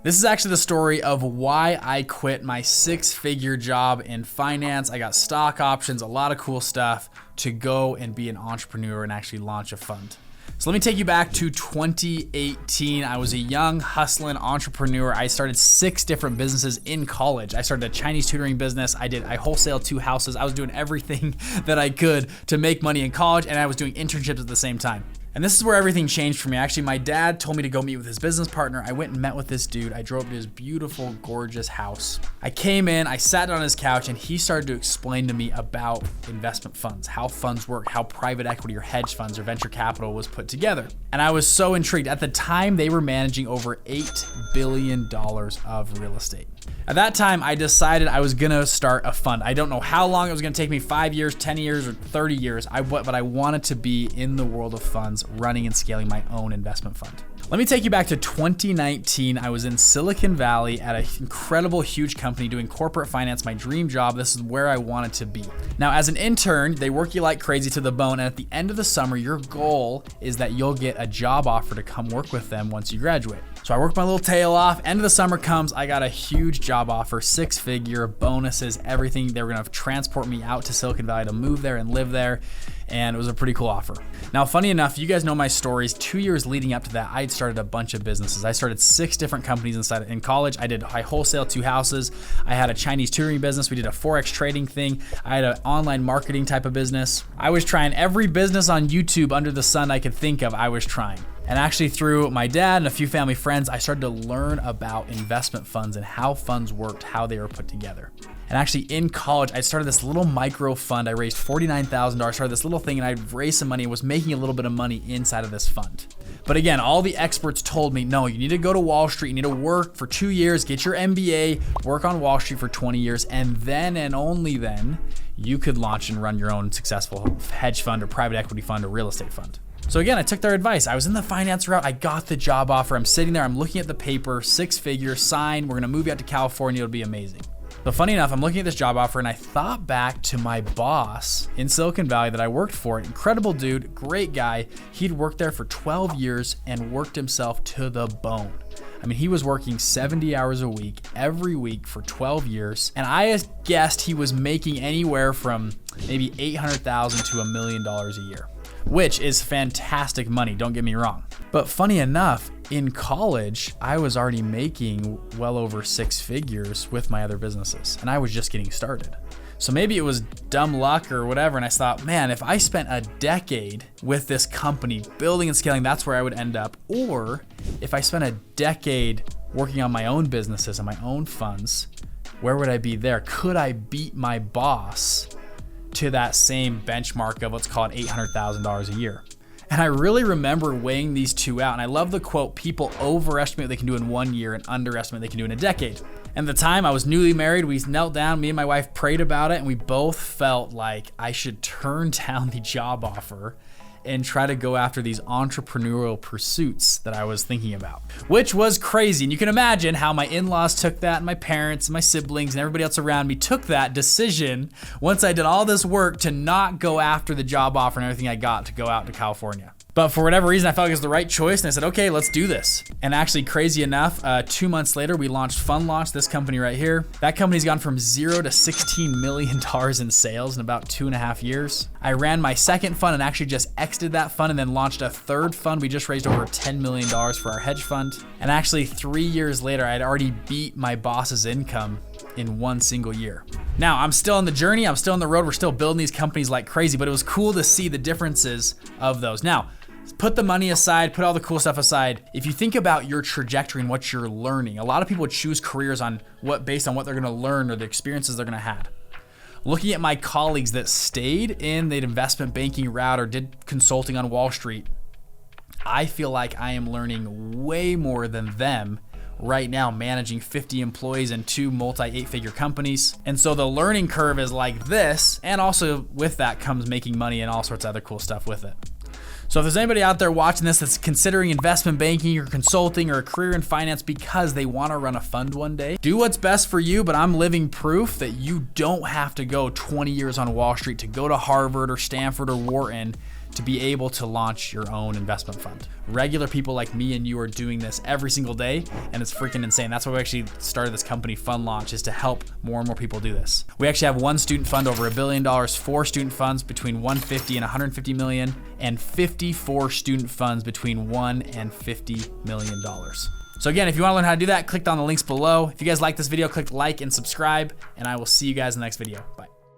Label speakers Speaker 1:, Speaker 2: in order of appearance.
Speaker 1: This is actually the story of why I quit my 6-figure job in finance. I got stock options, a lot of cool stuff to go and be an entrepreneur and actually launch a fund. So let me take you back to 2018. I was a young hustling entrepreneur. I started 6 different businesses in college. I started a Chinese tutoring business. I wholesaled 2 houses. I was doing everything that I could to make money in college, and I was doing internships at the same time. And this is where everything changed for me. Actually, my dad told me to go meet with his business partner. I went and met with this dude. I drove to his beautiful, gorgeous house. I came in, I sat on his couch, and he started to explain to me about investment funds, how funds work, how private equity or hedge funds or venture capital was put together. And I was so intrigued. At the time, they were managing over $8 billion of real estate. At that time, I decided I was gonna start a fund. I don't know how long it was gonna take me, 5 years, 10 years, or 30 years, but I wanted to be in the world of funds, running and scaling my own investment fund. Let me take you back to 2019. I was in Silicon Valley at an incredible, huge company doing corporate finance, my dream job. This is where I wanted to be. Now, as an intern, they work you like crazy to the bone, and at the end of the summer, your goal is that you'll get a job offer to come work with them once you graduate. So I worked my little tail off. End of the summer comes, I got a huge job offer, 6-figure, bonuses, everything. They were gonna transport me out to Silicon Valley to move there and live there. And it was a pretty cool offer. Now, funny enough, you guys know my stories. 2 years leading up to that, I'd started a bunch of businesses. I started 6 different companies in college. I wholesaled 2 houses. I had a Chinese tutoring business. We did a Forex trading thing. I had an online marketing type of business. I was trying every business on YouTube under the sun I could think of, I was trying. And actually through my dad and a few family friends, I started to learn about investment funds and how funds worked, how they were put together. And actually in college, I started this little micro fund. I raised $49,000, started this little thing, and I raised some money and was making a little bit of money inside of this fund. But again, all the experts told me, no, you need to go to Wall Street, you need to work for 2 years, get your MBA, work on Wall Street for 20 years, and then and only then, you could launch and run your own successful hedge fund or private equity fund or real estate fund. So again, I took their advice. I was in the finance route. I got the job offer. I'm sitting there. I'm looking at the paper, 6-figure, signed. We're going to move you out to California. It'll be amazing. But funny enough, I'm looking at this job offer and I thought back to my boss in Silicon Valley that I worked for. Incredible dude, great guy. He'd worked there for 12 years and worked himself to the bone. I mean, he was working 70 hours a week, every week for 12 years. And I guessed he was making anywhere from maybe $800,000 to $1 million a year, which is fantastic money, don't get me wrong. But funny enough, in college, I was already making well over 6 figures with my other businesses, and I was just getting started. So maybe it was dumb luck or whatever, and I thought, man, if I spent a decade with this company building and scaling, that's where I would end up. Or if I spent a decade working on my own businesses and my own funds, where would I be there? Could I beat my boss to that same benchmark of let's call it $800,000 a year? And I really remember weighing these two out. And I love the quote, people overestimate what they can do in 1 year and underestimate what they can do in a decade. And at the time I was newly married, we knelt down, me and my wife prayed about it, and we both felt like I should turn down the job offer and try to go after these entrepreneurial pursuits that I was thinking about, which was crazy. And you can imagine how my in-laws took that, and my parents and my siblings and everybody else around me took that decision once I did all this work to not go after the job offer and everything I got to go out to California. But for whatever reason, I felt like it was the right choice, and I said, okay, let's do this. And actually, crazy enough, 2 months later, we launched Fund Launch, this company right here. That company's gone from 0 to $16 million in sales in about 2.5 years. I ran my second fund and actually just exited that fund and then launched a third fund. We just raised over $10 million for our hedge fund. And actually 3 years later, I'd already beat my boss's income in 1 single year. Now, I'm still on the journey, I'm still on the road, we're still building these companies like crazy, but it was cool to see the differences of those. Now, put the money aside, put all the cool stuff aside. If you think about your trajectory and what you're learning, a lot of people choose careers based on what they're gonna learn or the experiences they're gonna have. Looking at my colleagues that stayed in the investment banking route or did consulting on Wall Street, I feel like I am learning way more than them right now, managing 50 employees and 2 multi-8-figure companies. And so the learning curve is like this, and also with that comes making money and all sorts of other cool stuff with it. So if there's anybody out there watching this that's considering investment banking or consulting or a career in finance because they want to run a fund one day, do what's best for you, but I'm living proof that you don't have to go 20 years on Wall Street to go to Harvard or Stanford or Wharton to be able to launch your own investment fund. Regular people like me and you are doing this every single day, and it's freaking insane. That's why we actually started this company, Fund Launch, is to help more and more people do this. We actually have one student fund over $1 billion, 4 student funds between 150 and 150 million, and 54 student funds between $1 and $50 million. So again, if you want to learn how to do that, click on the links below. If you guys like this video, click like and subscribe, and I will see you guys in the next video. Bye.